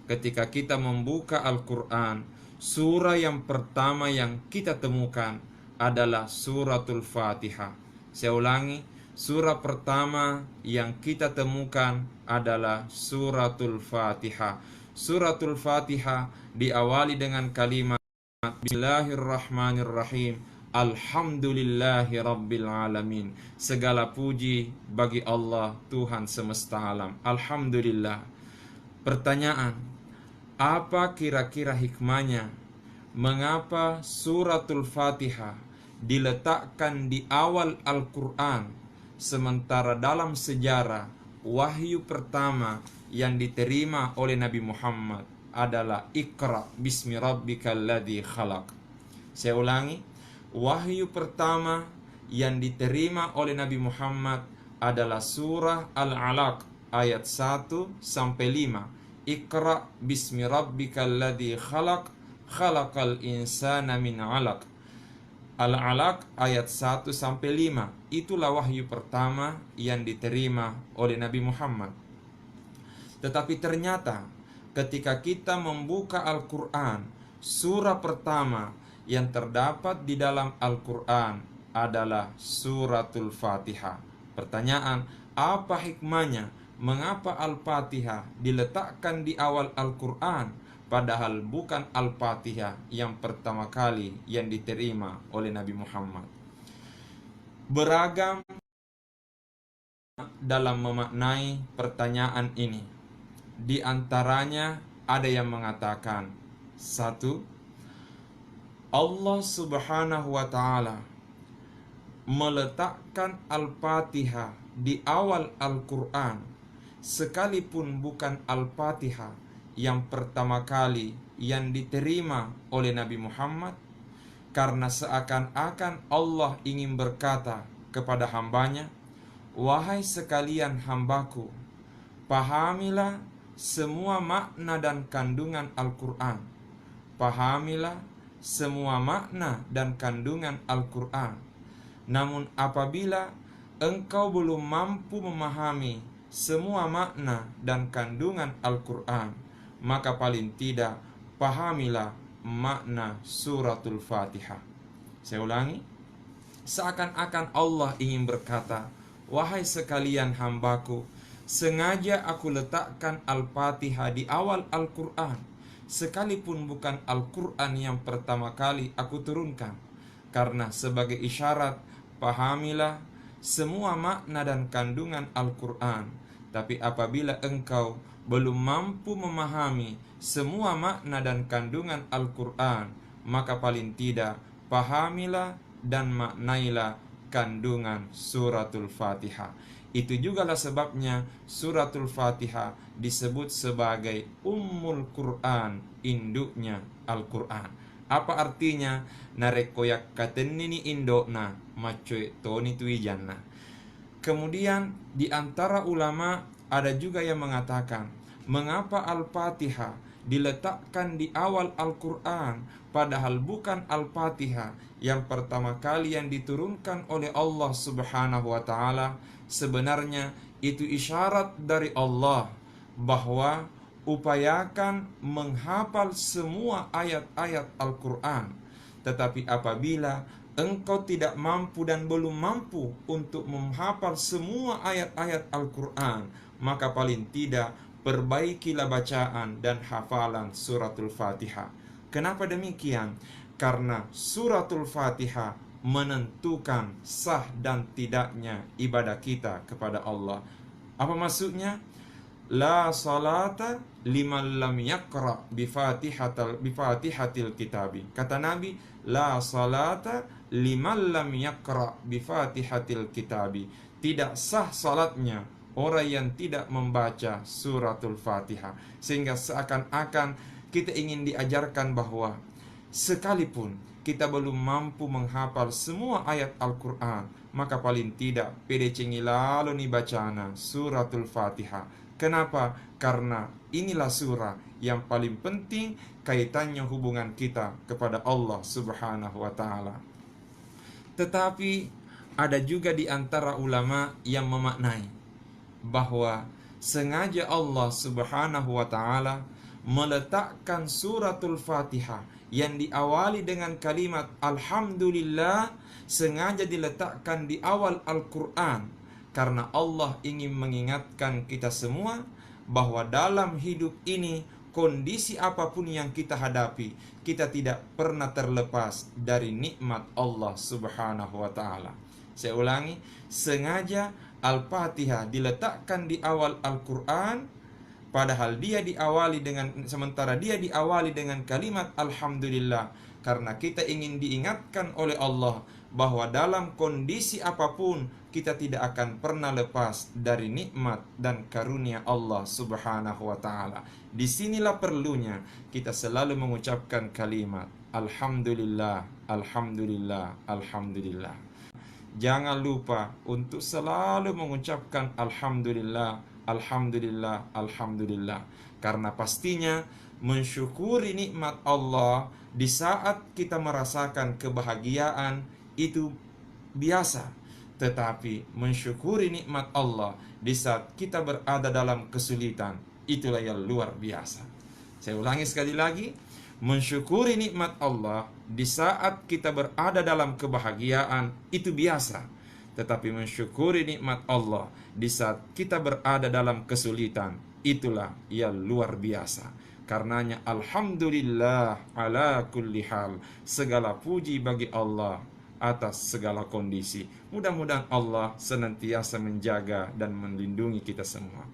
ketika kita membuka Al-Quran, surah yang pertama yang kita temukan adalah suratul Fatihah. Saya ulangi, surah pertama yang kita temukan adalah suratul Fatihah. Suratul Fatihah diawali dengan kalimat Bismillahirrahmanirrahim. Alhamdulillahi Rabbil Alamin. Segala puji bagi Allah Tuhan semesta alam. Alhamdulillah. Pertanyaan, apa kira-kira hikmahnya? Mengapa suratul Fatihah diletakkan di awal Al-Quran, sementara dalam sejarah wahyu pertama yang diterima oleh Nabi Muhammad adalah Iqra bismi rabbikal ladzi khalaq. Saya ulangi, wahyu pertama yang diterima oleh Nabi Muhammad adalah surah Al-Alaq ayat 1 sampai 5. Iqra bismi rabbikal ladzi khalaq, khalaqal insana min 'alaq. Al-Alaq ayat 1 sampai 5. Itulah wahyu pertama yang diterima oleh Nabi Muhammad. Tetapi ternyata ketika kita membuka Al-Quran, surah pertama yang terdapat di dalam Al-Quran adalah suratul Fatihah. Pertanyaan, apa hikmahnya? Mengapa Al-Fatihah diletakkan di awal Al-Quran, padahal bukan Al-Fatihah yang pertama kali yang diterima oleh Nabi Muhammad? Beragam dalam memaknai pertanyaan ini. Di antaranya ada yang mengatakan, satu, Allah Subhanahu wa Ta'ala meletakkan Al-Fatihah di awal Al-Quran, sekalipun bukan Al-Fatihah yang pertama kali yang diterima oleh Nabi Muhammad, karena seakan-akan Allah ingin berkata kepada hambanya, wahai sekalian hambaku, pahamilah semua makna dan kandungan Al-Quran. Pahamilah semua makna dan kandungan Al-Quran. Namun apabila engkau belum mampu memahami semua makna dan kandungan Al-Quran, maka paling tidak pahamilah makna suratul Fatihah. Saya ulangi, seakan-akan Allah ingin berkata, wahai sekalian hambaku, sengaja aku letakkan Al-Fatihah di awal Al-Quran, sekalipun bukan Al-Quran yang pertama kali aku turunkan, karena sebagai isyarat, pahamilah semua makna dan kandungan Al-Quran. Tapi apabila engkau belum mampu memahami semua makna dan kandungan Al-Quran, maka paling tidak pahamilah dan maknailah kandungan suratul Fatihah. Itu jugalah sebabnya suratul Fatihah disebut sebagai Ummul Quran, induknya Al-Quran. Apa artinya? Narekoyak katenini indokna macoy toni tuijanna. Kemudian di antara ulama ada juga yang mengatakan, mengapa Al-Fatihah diletakkan di awal Al-Quran, padahal bukan Al-Fatihah yang pertama kali yang diturunkan oleh Allah Subhanahu wa Ta'ala? Sebenarnya itu isyarat dari Allah bahwa upayakan menghafal semua ayat-ayat Al-Quran. Tetapi apabila engkau tidak mampu dan belum mampu untuk menghafal semua ayat-ayat Al-Quran, maka paling tidak perbaikilah bacaan dan hafalan suratul Fatihah. Kenapa demikian? Karena suratul Fatihah menentukan sah dan tidaknya ibadah kita kepada Allah. Apa maksudnya? La salata liman lam yaqra bifatihatil kitabi. Kata Nabi, la salata liman lam yaqra bifatihatil kitabi. Tidak sah salatnya orang yang tidak membaca suratul Fatihah. Sehingga seakan-akan kita ingin diajarkan bahwa sekalipun kita belum mampu menghafal semua ayat Al-Quran, maka paling tidak pede cengilalu ni bacana suratul Fatihah. Kenapa? Karena inilah surah yang paling penting kaitannya hubungan kita kepada Allah Subhanahu wa Ta'ala. Tetapi ada juga di antara ulama yang memaknai bahwa sengaja Allah Subhanahu wa Ta'ala meletakkan suratul Fatihah yang diawali dengan kalimat Alhamdulillah sengaja diletakkan di awal Al-Quran, karena Allah ingin mengingatkan kita semua bahwa dalam hidup ini, kondisi apapun yang kita hadapi, kita tidak pernah terlepas dari nikmat Allah Subhanahu wa ta'ala. Saya ulangi, sengaja Al-Fatihah diletakkan di awal Al-Quran, padahal sementara dia diawali dengan kalimat Alhamdulillah, karena kita ingin diingatkan oleh Allah bahwa dalam kondisi apapun kita tidak akan pernah lepas dari nikmat dan karunia Allah Subhanahu wa ta'ala. Disinilah perlunya kita selalu mengucapkan kalimat Alhamdulillah, Alhamdulillah, Alhamdulillah. Jangan lupa untuk selalu mengucapkan Alhamdulillah, Alhamdulillah, Alhamdulillah. Karena pastinya mensyukuri nikmat Allah di saat kita merasakan kebahagiaan itu biasa, tetapi mensyukuri nikmat Allah di saat kita berada dalam kesulitan, itulah yang luar biasa. Saya ulangi sekali lagi, mensyukuri nikmat Allah di saat kita berada dalam kebahagiaan itu biasa, tetapi mensyukuri nikmat Allah di saat kita berada dalam kesulitan, itulah yang luar biasa. Karenanya Alhamdulillah ala kulli hal, segala puji bagi Allah atas segala kondisi. Mudah-mudahan Allah senantiasa menjaga dan melindungi kita semua.